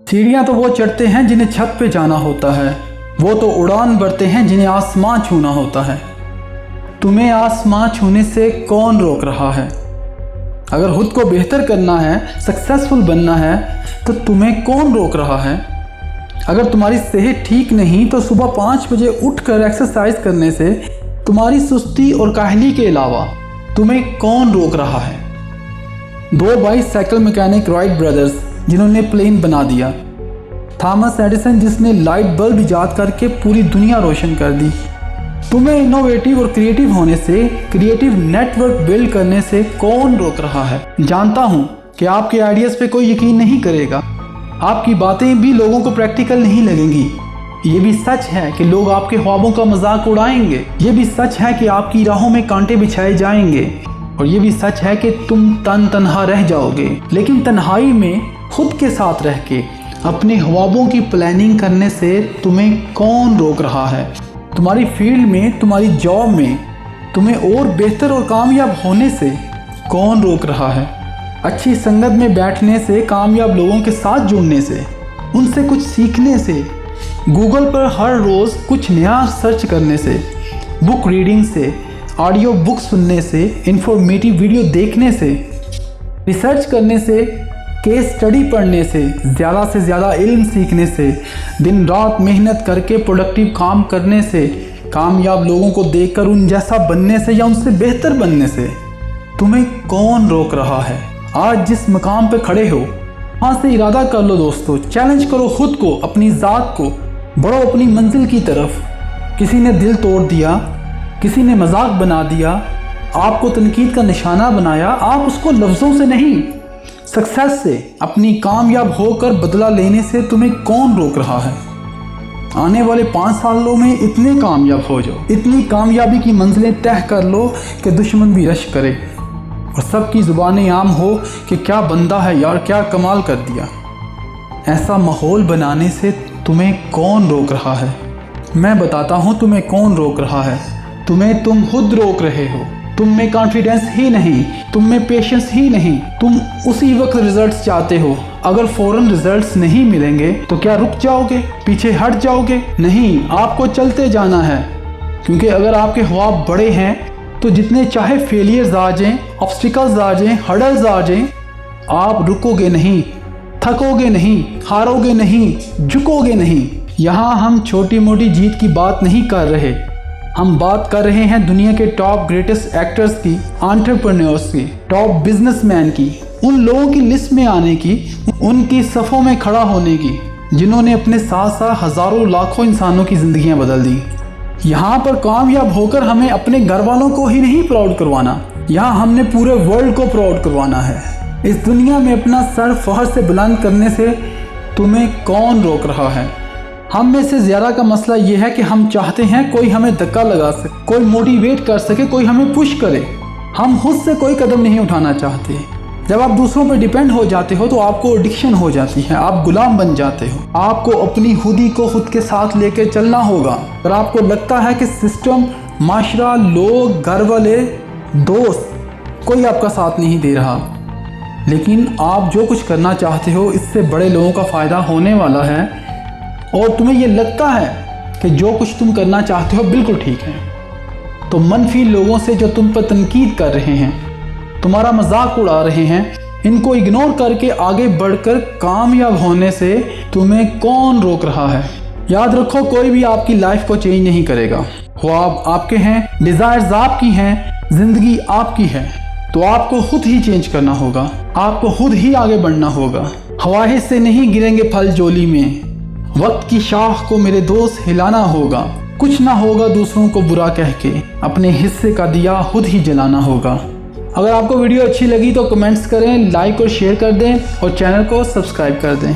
सीढ़ियाँ तो वो चढ़ते हैं जिन्हें छत पे जाना होता है, वो तो उड़ान भरते हैं जिन्हें आसमां छूना होता है। तुम्हें आसमां छूने से कौन रोक रहा है? अगर खुद को बेहतर करना है, सक्सेसफुल बनना है, तो तुम्हें कौन रोक रहा है? अगर तुम्हारी सेहत ठीक नहीं तो सुबह 5 बजे उठकर एक्सरसाइज करने से तुम्हारी सुस्ती और काहली के अलावा तुम्हें कौन रोक रहा है? 2 भाई साइकिल मैकेनिक राइट ब्रदर्स जिन्होंने प्लेन बना दिया, थॉमस एडिसन जिसने लाइट बल्ब ईजाद करके पूरी दुनिया रोशन कर दी। तुम्हें इनोवेटिव और क्रिएटिव होने से, क्रिएटिव नेटवर्क बिल्ड करने से कौन रोक रहा है? जानता हूँ कि आपके आइडियाज़ पे कोई यकीन नहीं करेगा, आपकी बातें भी लोगों को प्रैक्टिकल नहीं लगेंगी। ये भी सच है कि लोग आपके ख्वाबों का मजाक उड़ाएंगे। ये भी सच है कि आपकी राहों में कांटे बिछाए जाएंगे। और ये भी सच है कि तुम तन्हा रह जाओगे। लेकिन तन्हाई में खुद के साथ रह के अपने ख्वाबों की प्लानिंग करने से तुम्हें कौन रोक रहा है? तुम्हारी फील्ड में, तुम्हारी जॉब में तुम्हें और बेहतर और कामयाब होने से कौन रोक रहा है? अच्छी संगत में बैठने से, कामयाब लोगों के साथ जुड़ने से, उनसे कुछ सीखने से, गूगल पर हर रोज़ कुछ नया सर्च करने से, बुक रीडिंग से, ऑडियो बुक सुनने से, इंफॉर्मेटिव वीडियो देखने से, रिसर्च करने से, केस स्टडी पढ़ने से, ज़्यादा से ज़्यादा इल्म सीखने से, दिन रात मेहनत करके प्रोडक्टिव काम करने से, कामयाब लोगों को देखकर उन जैसा बनने से या उनसे बेहतर बनने से तुम्हें कौन रोक रहा है? आज जिस मकाम पे खड़े हो वहाँ से इरादा कर लो दोस्तों, चैलेंज करो खुद को, अपनी ज़ात को, बढ़ो अपनी मंजिल की तरफ। किसी ने दिल तोड़ दिया, किसी ने मजाक बना दिया, आपको तनकीद का निशाना बनाया, आप उसको लफ्ज़ों से नहीं, सक्सेस से, अपनी कामयाब होकर बदला लेने से तुम्हें कौन रोक रहा है? आने वाले 5 सालों में इतने कामयाब हो जाओ, इतनी कामयाबी की मंजिलें तय कर लो कि दुश्मन भी रश करे और सबकी ज़ुबानें आम हो कि क्या बंदा है यार, क्या कमाल कर दिया। ऐसा माहौल बनाने से तुम्हें कौन रोक रहा है? मैं बताता हूँ तुम्हें कौन रोक रहा है। तुम्हें तुम खुद रोक रहे हो। तुम में कॉन्फिडेंस ही नहीं, तुम में पेशेंस ही नहीं। तुम उसी वक्त रिजल्ट्स चाहते हो। अगर फ़ौरन रिजल्ट्स नहीं मिलेंगे तो क्या रुक जाओगे, पीछे हट जाओगे? नहीं, आपको चलते जाना है। क्योंकि अगर आपके ख्वाब बड़े हैं तो जितने चाहे फेलियर्स आ जाएं, ऑब्स्टिकल्स आ जाएं, हर्डल्स आ जाएं, आप रुकोगे नहीं, थकोगे नहीं, हारोगे नहीं, झुकोगे नहीं। यहाँ हम छोटी मोटी जीत की बात नहीं कर रहे, हम बात कर रहे हैं दुनिया के टॉप ग्रेटेस्ट एक्टर्स की, एंटरप्रेन्योर्स की, टॉप बिजनेसमैन की, उन लोगों की लिस्ट में आने की, उनकी सफ़ों में खड़ा होने की, जिन्होंने अपने साथ साथ हज़ारों लाखों इंसानों की ज़िंदगियाँ बदल दी। यहाँ पर कामयाब होकर हमें अपने घर वालों को ही नहीं प्राउड करवाना, यहाँ हमने पूरे वर्ल्ड को प्राउड करवाना है। इस दुनिया में अपना सर फख्र से बुलंद करने से तुम्हें कौन रोक रहा है? हम में से ज़्यादा का मसला ये है कि हम चाहते हैं कोई हमें धक्का लगा सके, कोई मोटिवेट कर सके, कोई हमें पुश करे। हम खुद से कोई कदम नहीं उठाना चाहते। जब आप दूसरों पर डिपेंड हो जाते हो तो आपको एडिक्शन हो जाती है, आप गुलाम बन जाते हो। आपको अपनी खुदी को खुद के साथ लेकर चलना होगा। अगर आपको लगता है कि सिस्टम, माशरा, लोग, घर वाले, दोस्त कोई आपका साथ नहीं दे रहा, लेकिन आप जो कुछ करना चाहते हो इससे बड़े लोगों का फ़ायदा होने वाला है और तुम्हें ये लगता है कि जो कुछ तुम करना चाहते हो बिल्कुल ठीक है, तो मनफी लोगों से जो तुम पर तनकीद कर रहे हैं, तुम्हारा मजाक उड़ा रहे हैं, इनको इग्नोर करके आगे बढ़कर कामयाब होने से तुम्हें कौन रोक रहा है? याद रखो, कोई भी आपकी लाइफ को चेंज नहीं करेगा। ख्वाब आपके हैं, डिज़ायर्स आपकी हैं, ज़िंदगी आपकी है, तो आपको खुद ही चेंज करना होगा, आपको खुद ही आगे बढ़ना होगा। ख्वाहिश से नहीं गिरेंगे फल जोली में, वक्त की शाख को मेरे दोस्त हिलाना होगा। कुछ ना होगा दूसरों को बुरा कह के, अपने हिस्से का दिया खुद ही जलाना होगा। अगर आपको वीडियो अच्छी लगी तो कमेंट्स करें, लाइक और शेयर कर दें और चैनल को सब्सक्राइब कर दें।